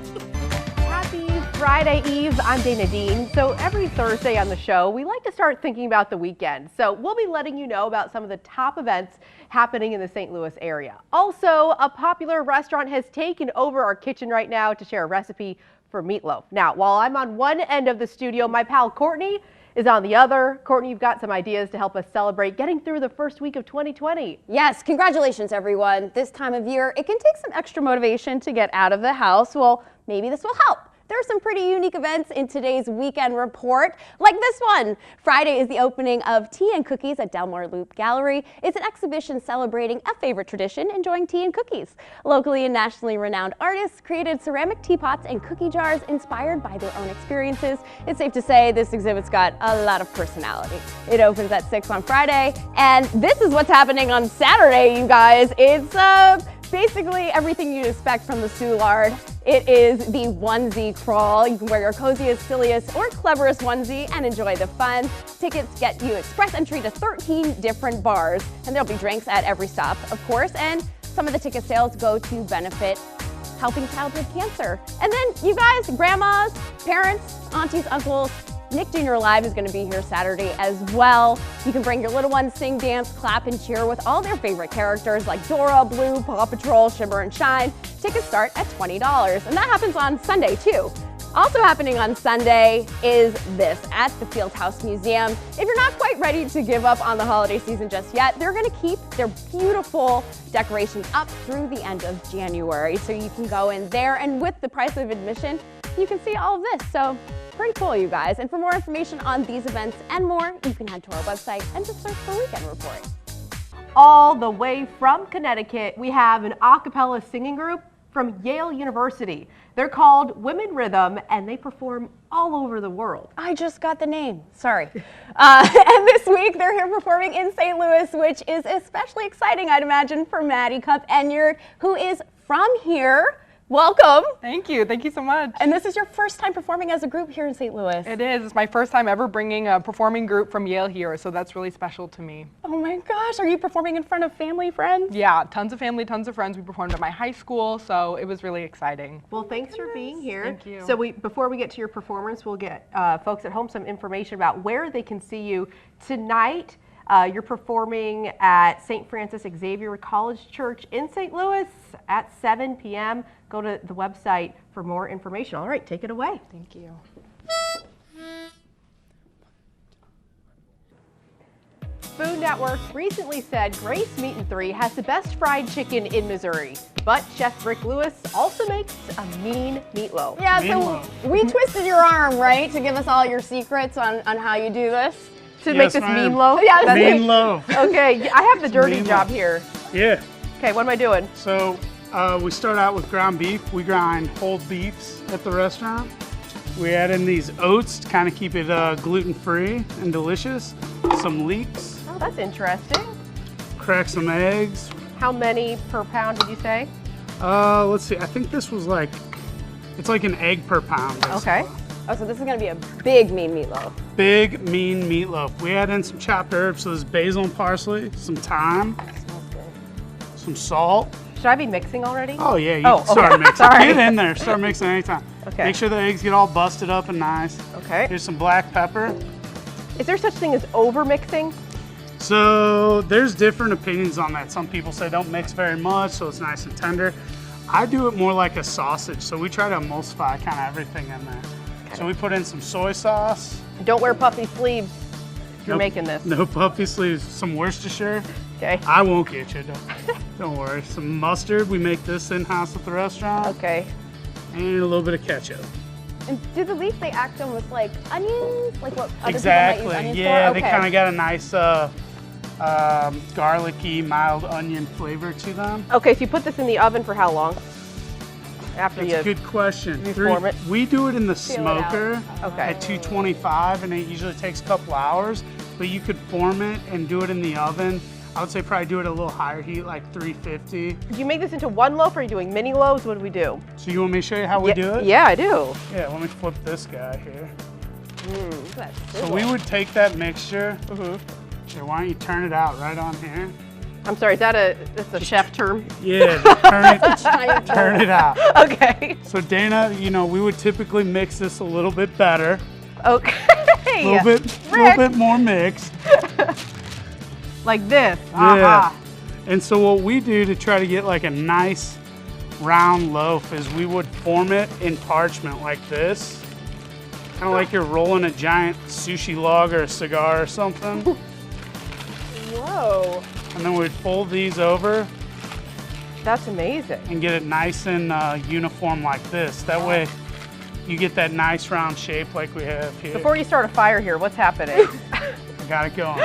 Happy Friday Eve, I'm Dana Dean. So every Thursday on the show, we like to start thinking about the weekend. So we'll be letting you know about some of the top events happening in the St. Louis area. Also, a popular restaurant has taken over our kitchen right now to share a recipe for meatloaf. Now, while I'm on one end of the studio, my pal Courtney is on the other. Courtney, you've got some ideas to help us celebrate getting through the first week of 2020. Yes, congratulations everyone. This time of year, it can take some extra motivation to get out of the house. Well, maybe this will help. There are some pretty unique events in today's weekend report, like this one. Friday is the opening of Tea and Cookies at Delmar Loop Gallery. It's an exhibition celebrating a favorite tradition, enjoying tea and cookies. Locally and nationally renowned artists created ceramic teapots and cookie jars inspired by their own experiences. It's safe to say this exhibit's got a lot of personality. It opens at 6 on Friday, and this is what's happening on Saturday, you guys. It's basically everything you'd expect from the Soulard. It is the onesie crawl. You can wear your coziest, silliest, or cleverest onesie and enjoy the fun. Tickets get you express entry to 13 different bars, and there'll be drinks at every stop, of course, and some of the ticket sales go to benefit helping childhood cancer. And then you guys, grandmas, parents, aunties, uncles, Nick Jr. Live is going to be here Saturday as well. You can bring your little ones, sing, dance, clap, and cheer with all their favorite characters like Dora, Blue, Paw Patrol, Shimmer and Shine. Tickets start at $20, and that happens on Sunday too. Also happening on Sunday is this at the Fieldhouse Museum. If you're not quite ready to give up on the holiday season just yet, they're going to keep their beautiful decorations up through the end of January. So you can go in there, and with the price of admission, you can see all of this. So pretty cool, you guys. And for more information on these events and more, you can head to our website and just search for Weekend Report. All the way from Connecticut, we have an a cappella singing group from Yale University. They're called Women Rhythm, and they perform all over the world. I just got the name, sorry. And this week they're here performing in St. Louis, which is especially exciting, I'd imagine, for Maddie Cup-Enyard, who is from here. Welcome. Thank you so much. And this is your first time performing as a group here in St. Louis. It is. It's my first time ever bringing a performing group from Yale here, so that's really special to me. Oh my gosh, are you performing in front of family, friends? Yeah, tons of family, tons of friends. We performed at my high school, so it was really exciting. Well, thanks for being here. Thank you. So before we get to your performance, we'll get folks at home some information about where they can see you tonight. You're performing at St. Francis Xavier College Church in St. Louis at 7 p.m. Go to the website for more information. All right, take it away. Thank you. Food Network recently said Grace Meat and 3 has the best fried chicken in Missouri. But Chef Rick Lewis also makes a mean meatloaf. Yeah, so we twisted your arm, right, to give us all your secrets on how you do this? To make this mean loaf? Yeah, that's Mean loaf. Okay, I have the dirty Mean job loaf. here. Yeah. Okay, what am I doing? So we start out with ground beef. We grind whole beefs at the restaurant. We add in these oats to kind of keep it gluten-free and delicious. Some leeks. Oh, that's interesting. Crack some eggs. How many per pound did you say? Let's see. I think this was like, it's like an egg per pound. Basically. Okay. Oh, so this is gonna be a big mean meatloaf. Big, mean meatloaf. We add in some chopped herbs, so there's basil and parsley, some thyme, Smells good. some salt. Should I be mixing already? Oh yeah, you Oh, can start okay. mixing. Sorry. Get in there, start mixing anytime. Okay. Make sure the eggs get all busted up and nice. Okay. Here's some black pepper. Is there such thing as over mixing? So there's different opinions on that. Some people say don't mix very much, so it's nice and tender. I do it more like a sausage, so we try to emulsify kind of everything in there. So we put in some soy sauce. Don't wear puffy sleeves if you're Nope. making this. No puffy sleeves, some Worcestershire. Okay. I won't get you, don't worry. Some mustard, we make this in-house at the restaurant. Okay. And a little bit of ketchup. And do the leaves, they act almost like onions? Like what other Exactly, people might use onions yeah, for? they kind of got a nice garlicky, mild onion flavor to them. Okay, so you put this in the oven for how long? After That's a good question. reform it? We do it in the Feel it out. smoker Okay. at 225, and it usually takes a couple hours, but you could form it and do it in the oven. I would say probably do it at a little higher heat, like 350. Do you make this into one loaf, or are you doing mini loaves? What do we do? So you want me to show you how we do it? Yeah, I do. Yeah, let me flip this guy here. That's So we would take that mixture. Mm-hmm. Here, why don't you turn it out right on here? I'm sorry, that's a chef term? Yeah, turn it out. Okay. So Dana, you know, we would typically mix this a little bit better. Okay. A little bit more mixed. Like this. Yeah. And so what we do to try to get like a nice round loaf is we would form it in parchment like this. Kind of like you're rolling a giant sushi log or a cigar or something. Whoa. And then we'd fold these over That's amazing. and get it nice and uniform like this. That way you get that nice round shape like we have here. Before you start a fire here, what's happening? I got it going.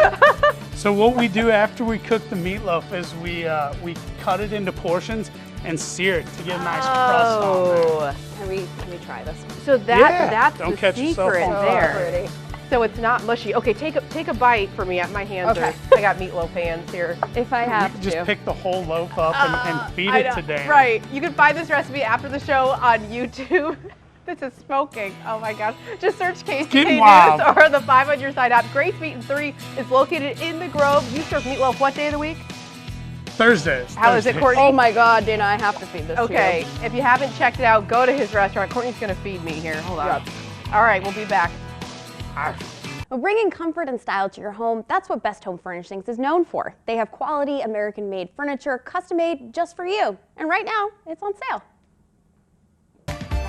So what we do after we cook the meatloaf is we cut it into portions and sear it to get a nice crust on there. Can we try this one? So that's Don't the catch yourself secret on there. So it's not mushy. Okay, take a bite for me. My hands Okay. I got meatloaf hands here. If I have You just to. pick the whole loaf up and feed I it know. to Dan. Right. You can find this recipe after the show on YouTube. This is smoking. Oh my gosh. Just search KCK getting News wild. or the 5 on your side app. Grace Meat and 3 is located in the Grove. You serve meatloaf what day of the week? Thursdays. How is it, Courtney? Oh my God, Dana, I have to feed this to Okay. you. If you haven't checked it out, go to his restaurant. Courtney's going to feed me here. Hold on. All right, we'll be back. Well, bringing comfort and style to your home, that's what Best Home Furnishings is known for. They have quality American-made furniture, custom-made just for you. And right now, it's on sale.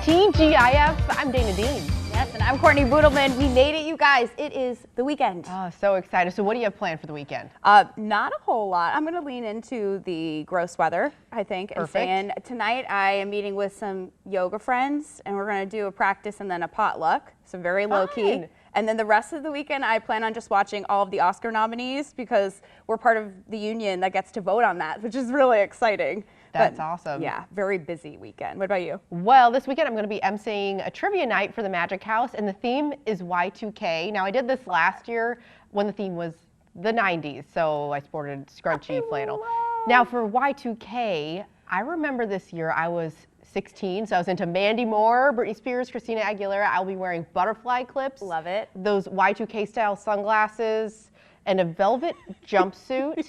TGIF, I'm Dana Dean. Yes, and I'm Courtney Budelman. We made it, you guys. It is the weekend. Oh, so excited. So what do you have planned for the weekend? Not a whole lot. I'm going to lean into the gross weather, I think. Perfect. And tonight I am meeting with some yoga friends, and we're going to do a practice and then a potluck. So very low key. Fun. And then the rest of the weekend, I plan on just watching all of the Oscar nominees because we're part of the union that gets to vote on that, which is really exciting. That's awesome. Yeah, very busy weekend. What about you? Well, this weekend I'm going to be emceeing a trivia night for the Magic House, and the theme is Y2K. Now, I did this last year when the theme was the 90s, so I sported scrunchy flannel. Now, for Y2K, I remember this year I was 16, so I was into Mandy Moore, Britney Spears, Christina Aguilera. I'll be wearing butterfly clips. Love it. Those Y2K style sunglasses and a velvet jumpsuit.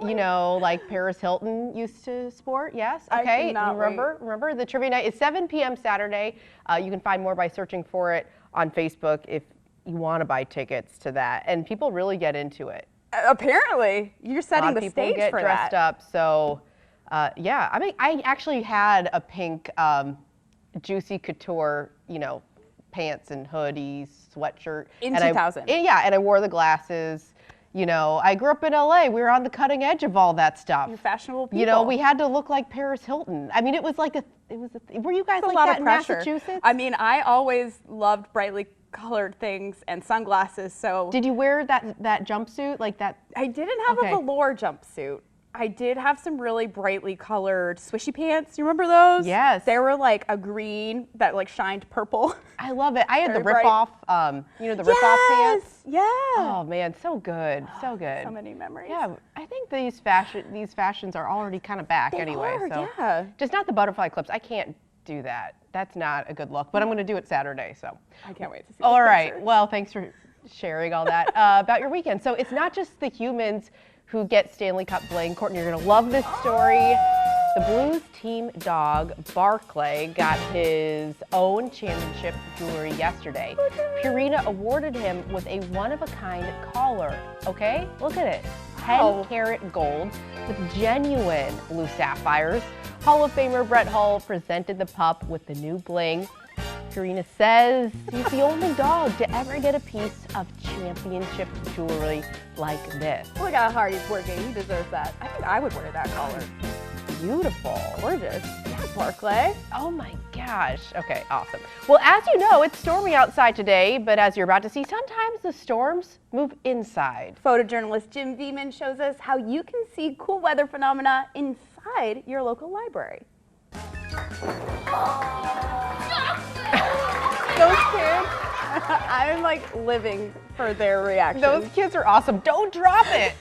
You know, like Paris Hilton used to sport. Yes. I Okay. cannot Remember the trivia night is 7 p.m. Saturday. You can find more by searching for it on Facebook if you want to buy tickets to that. And people really get into it. Apparently, you're A setting lot of the people stage get for dressed that. up. So, yeah. I mean, I actually had a pink Juicy Couture, pants and hoodies, sweatshirt. In and 2000. Yeah, and I wore the glasses. I grew up in LA. We were on the cutting edge of all that stuff. You're fashionable people. We had to look like Paris Hilton. I mean, it was like were you guys It's like a lot that of in pressure. Massachusetts? I mean, I always loved brightly colored things and sunglasses, so Did you wear that jumpsuit like that? I didn't have Okay. a velour jumpsuit. I did have some really brightly colored swishy pants. You remember those? Yes. They were like a green that like shined purple. I love it. I had the Very rip bright. off, the rip off pants. Yeah. Oh man, so good, so good. So many memories. Yeah, I think these fashions are already kind of back anyway. are, so yeah. just not the butterfly clips. I can't do that. That's not a good look. But I'm going to do it Saturday. So. I can't wait to see All those right. pictures. Well, thanks for sharing all that about your weekend. So it's not just the humans who get Stanley Cup bling. Courtney, you're going to love this story. The Blues team dog, Barclay, got his own championship jewelry yesterday. Purina awarded him with a one-of-a-kind collar, okay? Look at it. 10-karat gold with genuine blue sapphires. Hall of Famer Brett Hull presented the pup with the new bling. Purina says he's the only dog to ever get a piece of championship jewelry like this. Look how hard he's working. He deserves that. I think I would wear that collar. Beautiful. Gorgeous. Yeah, Barclay. Oh my gosh. Okay, awesome. Well, as you know, it's stormy outside today, but as you're about to see, sometimes the storms move inside. Photojournalist Jim Veman shows us how you can see cool weather phenomena inside your local library. Those kids, I'm like living for their reaction. Those kids are awesome. Don't drop it.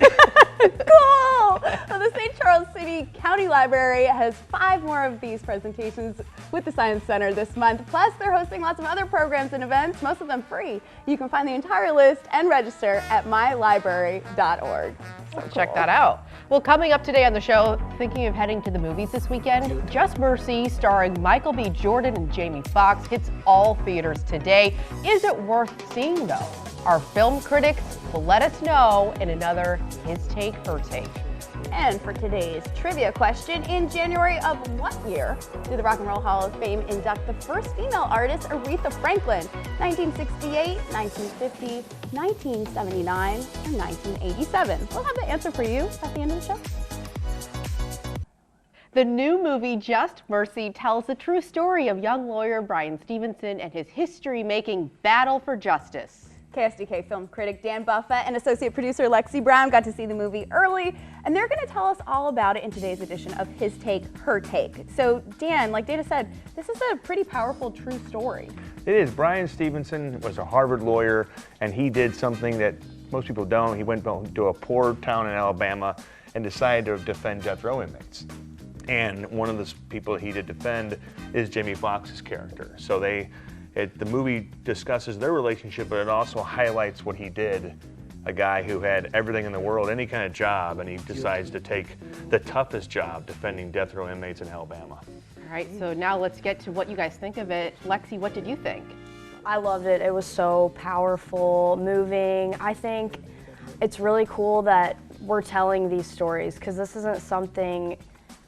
Cool! So the St. Charles City County Library has 5 more of these presentations with the Science Center this month. Plus, they're hosting lots of other programs and events, most of them free. You can find the entire list and register at mylibrary.org. So Check cool. that out. Well, coming up today on the show, thinking of heading to the movies this weekend, Just Mercy, starring Michael B. Jordan and Jamie Foxx, hits all theaters today. Is it worth seeing, though? Our film critics will let us know in another His Take, Her Take. And for today's trivia question, in January of what year did the Rock and Roll Hall of Fame induct the first female artist, Aretha Franklin? 1968, 1950, 1979, or 1987? We'll have the answer for you at the end of the show. The new movie Just Mercy tells the true story of young lawyer Bryan Stevenson and his history-making battle for justice. KSDK film critic Dan Buffett and associate producer Lexi Brown got to see the movie early, and they're going to tell us all about it in today's edition of His Take, Her Take. So Dan, like Dana said, this is a pretty powerful true story. It is. Bryan Stevenson was a Harvard lawyer, and he did something that most people don't. He went to a poor town in Alabama and decided to defend death row inmates. And one of the people he did defend is Jamie Foxx's character. So the movie discusses their relationship, but it also highlights what he did. A guy who had everything in the world, any kind of job, and he decides to take the toughest job defending death row inmates in Alabama. All right, so now let's get to what you guys think of it. Lexi, what did you think? I loved it. It was so powerful, moving. I think it's really cool that we're telling these stories because this isn't something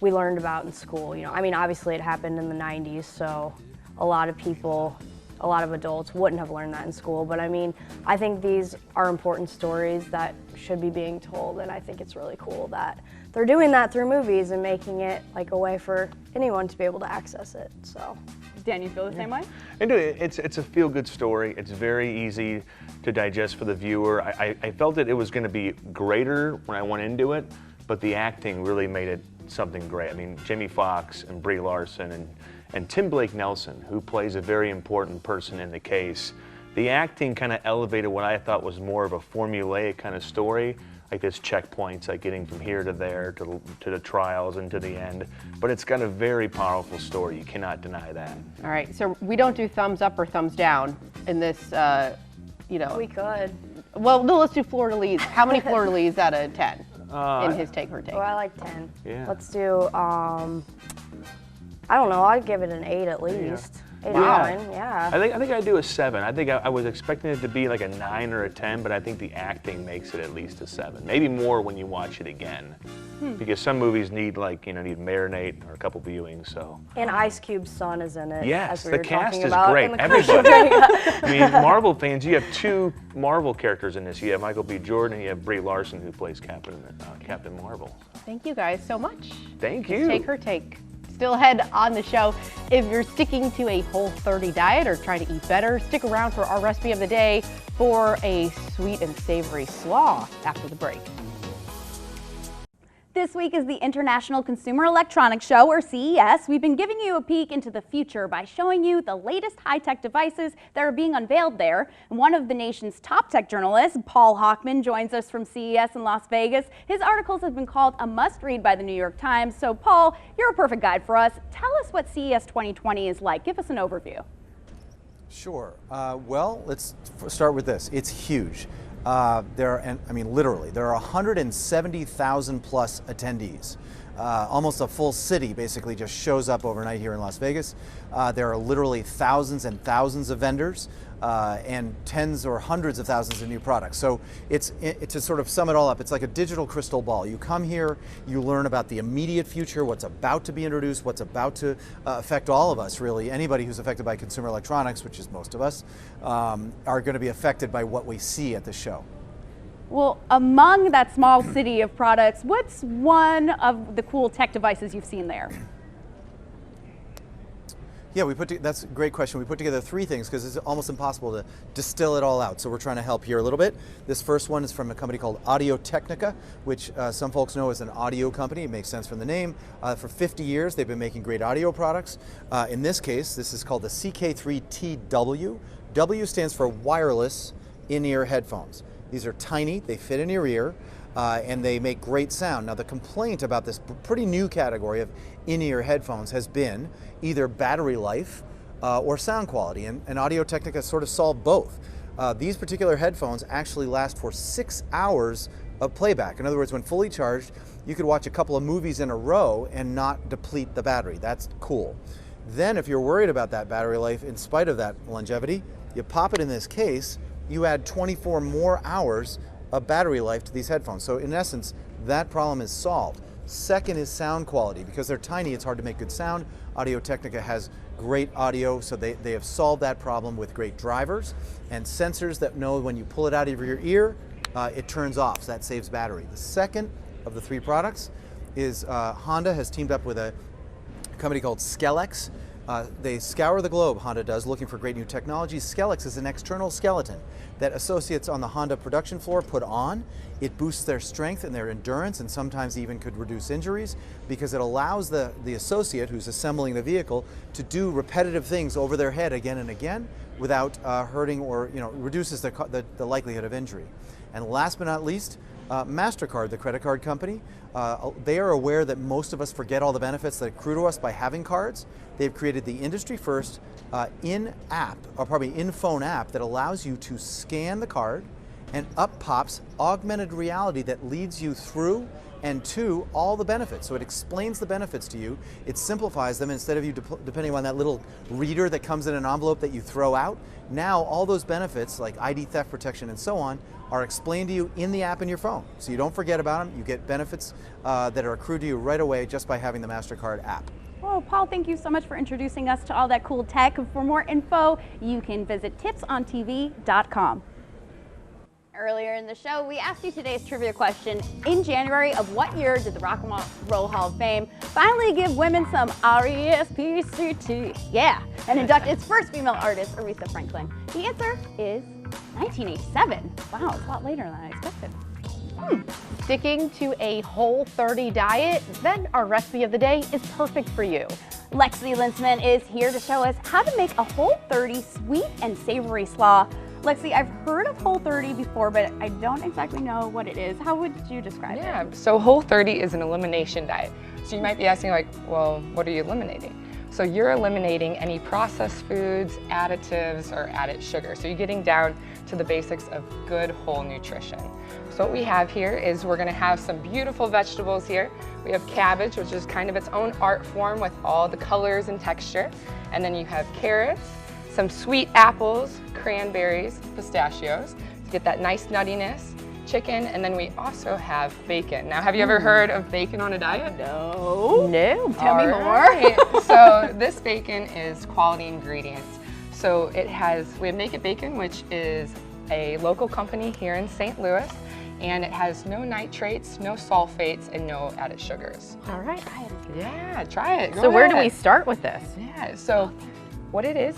we learned about in school. You know, I mean, obviously it happened in the 90s, so a lot of people, a lot of adults wouldn't have learned that in school. But I mean, I think these are important stories that should be being told, and I think it's really cool that they're doing that through movies and making it like a way for anyone to be able to access it. So. Dan, you feel the same way? And it's a feel-good story. It's very easy to digest for the viewer. I felt that it was going to be greater when I went into it, but the acting really made it something great. I mean, Jamie Foxx and Brie Larson and Tim Blake Nelson, who plays a very important person in the case. The acting kind of elevated what I thought was more of a formulaic kind of story, like this checkpoints, like getting from here to there, to the trials and to the end. But it's got a very powerful story. You cannot deny that. All right, so we don't do thumbs up or thumbs down in this, you know. We could. Well, no, let's do fleur-de-lis. How many fleur-de-lis out of 10 in His Take, Her Take? Oh, I like 10. Yeah. Let's do, I don't know, I'd give it an 8 at least. Yeah. 8 out of 9, yeah. I think I'd do a 7. I think I was expecting it to be like a 9 or a 10, but I think the acting makes it at least a 7. Maybe more when you watch it again. Because some movies need need marinate or a couple viewings, so. And Ice Cube's son is in it. Yes, as we the were cast talking is about great. in the Everybody. commercial. I mean, Marvel fans, you have 2 Marvel characters in this. You have Michael B. Jordan and you have Brie Larson, who plays Captain Marvel. Thank you guys so much. Thank His you. Take, Her Take. Still ahead on the show. If you're sticking to a Whole30 diet or trying to eat better, stick around for our recipe of the day for a sweet and savory slaw after the break. This week is the International Consumer Electronics Show, or CES. We've been giving you a peek into the future by showing you the latest high-tech devices that are being unveiled there. And one of the nation's top tech journalists, Paul Hochman, joins us from CES in Las Vegas. His articles have been called a must-read by the New York Times. So, Paul, you're a perfect guide for us. Tell us what CES 2020 is like. Give us an overview. Sure. Well, let's start with this. It's huge. Literally, there are 170,000 plus attendees. Almost a full city basically just shows up overnight here in Las Vegas. There are literally thousands and thousands of vendors and tens or hundreds of thousands of new products. So it's to sort of sum it all up, it's like a digital crystal ball. You come here, you learn about the immediate future, what's about to be introduced, what's about to affect all of us, really. Anybody who's affected by consumer electronics, which is most of us, are going to be affected by what we see at the show. Well, among that small city of products, what's one of the cool tech devices you've seen there? Yeah, that's a great question. We put together 3 things because it's almost impossible to distill it all out. So we're trying to help here a little bit. This first one is from a company called Audio-Technica, which some folks know as an audio company. It makes sense from the name. For 50 years, they've been making great audio products. In this case, this is called the CK3TW. W stands for wireless in-ear headphones. These are tiny, they fit in your ear, and they make great sound. Now the complaint about this pretty new category of in-ear headphones has been either battery life or sound quality, and Audio-Technica sort of solved both. These particular headphones actually last for 6 hours of playback. In other words, when fully charged, you could watch a couple of movies in a row and not deplete the battery. That's cool. Then if you're worried about that battery life, in spite of that longevity, you pop it in this case, you add 24 more hours of battery life to these headphones. So in essence, that problem is solved. Second is sound quality. Because they're tiny, it's hard to make good sound. Audio-Technica has great audio, so they have solved that problem with great drivers and sensors that know when you pull it out of your ear, it turns off, so that saves battery. The second of the 3 products is Honda has teamed up with a company called Skelex. They scour the globe, Honda does, looking for great new technologies. Skelex is an external skeleton that associates on the Honda production floor put on. It boosts their strength and their endurance, and sometimes even could reduce injuries, because it allows the associate who's assembling the vehicle to do repetitive things over their head again and again without hurting, or reduces the likelihood of injury. And last but not least, MasterCard, the credit card company, they are aware that most of us forget all the benefits that accrue to us by having cards. They've created the industry first in-phone app that allows you to scan the card, and up pops augmented reality that leads you through and to all the benefits. So it explains the benefits to you, it simplifies them instead of you depending on that little reader that comes in an envelope that you throw out. Now all those benefits like ID theft protection and so on are explained to you in the app in your phone. So you don't forget about them, you get benefits that are accrued to you right away just by having the MasterCard app. Oh, Paul, thank you so much for introducing us to all that cool tech. For more info, you can visit tipsontv.com. Earlier in the show, we asked you today's trivia question. In January of what year did the Rock and Roll Hall of Fame finally give women some R-E-S-P-C-T, yeah, and induct its first female artist, Aretha Franklin? The answer is 1987. Wow, it's a lot later than I expected. Sticking to a Whole30 diet? Then our recipe of the day is perfect for you. Lexi Lintzman is here to show us how to make a Whole30 sweet and savory slaw. Lexi, I've heard of Whole30 before, but I don't exactly know what it is. How would you describe it? Yeah, so Whole30 is an elimination diet. So you might be asking like, well, what are you eliminating? So you're eliminating any processed foods, additives, or added sugar. So you're getting down to the basics of good whole nutrition. So what we have here is we're gonna have some beautiful vegetables here. We have cabbage, which is kind of its own art form with all the colors and texture. And then you have carrots, some sweet apples, cranberries, pistachios to get that nice nuttiness, chicken, and then we also have bacon. Now, have you ever heard of bacon on a diet? No. No. Tell me more. So this bacon is quality ingredients. So we have Naked Bacon, which is a local company here in St. Louis, and it has no nitrates, no sulfates, and no added sugars. All right. Yeah, try it. So where do we start with this? Yeah, so what it is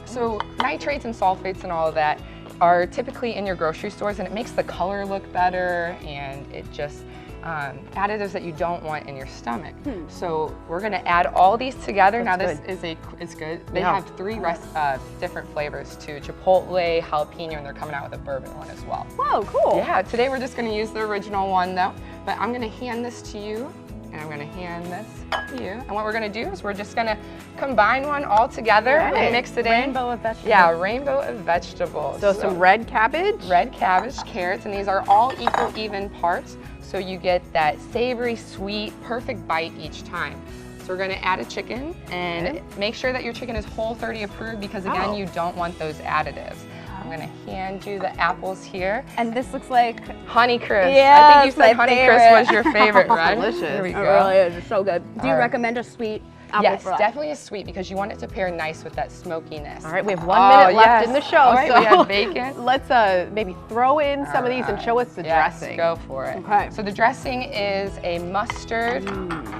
so nitrates and sulfates and all of that are typically in your grocery stores, and it makes the color look better, and it just additives that you don't want in your stomach. So we're going to add all these together. Now this is good. They have 3 different flavors too: chipotle, jalapeno, and they're coming out with a bourbon one as well. Whoa, cool. Yeah, today we're just going to use the original one though, but I'm going to hand this to you, and I'm going to hand this to you. And what we're going to do is we're just going to combine one all together and mix it in. Rainbow of vegetables. Yeah, rainbow of vegetables. So some red cabbage? Red cabbage, carrots, and these are all equal, even parts. So you get that savory, sweet, perfect bite each time. So we're gonna add a chicken, and make sure that your chicken is Whole30 approved, because again, you don't want those additives. I'm gonna hand you the apples here. And this looks like Honeycrisp. Yeah, I think you said Honeycrisp was your favorite, right? Delicious. There we it go. really is. It's so good. Do you All right. recommend a sweet apple Yes, fry? definitely a sweet, because you want it to pair nice with that smokiness. All right, we have 1 minute left in the show. All right, so we have bacon. Let's maybe throw in some of these and show us the dressing. Go for it. Okay. So the dressing is a mustard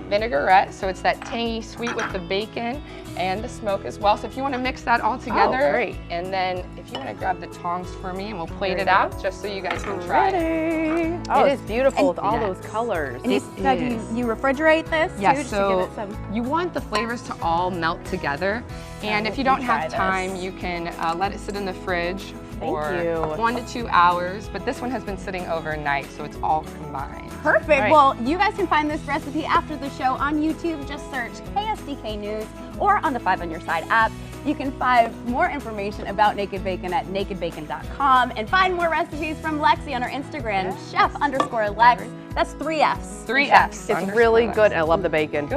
vinaigrette. So it's that tangy sweet with the bacon and the smoke as well. So if you want to mix that all together, great. And then if you want to grab the tongs for me, and we'll plate it out just so you guys can try it. Oh, it is beautiful with all yes. those colors. And you said you refrigerate this too, Yeah, just so to give it some. you want the flavors to all melt together. And if you don't have time, you can let it sit in the fridge for 1 to 2 hours. But this one has been sitting overnight, so it's all combined. Perfect. Right. Well, you guys can find this recipe after the show on YouTube. Just search KSDK News or on the 5 on Your Side app. You can find more information about Naked Bacon at nakedbacon.com, and find more recipes from Lexi on her Instagram, chef_Lex. That's 3 Fs. 3 Fs. It's really good. I love the bacon.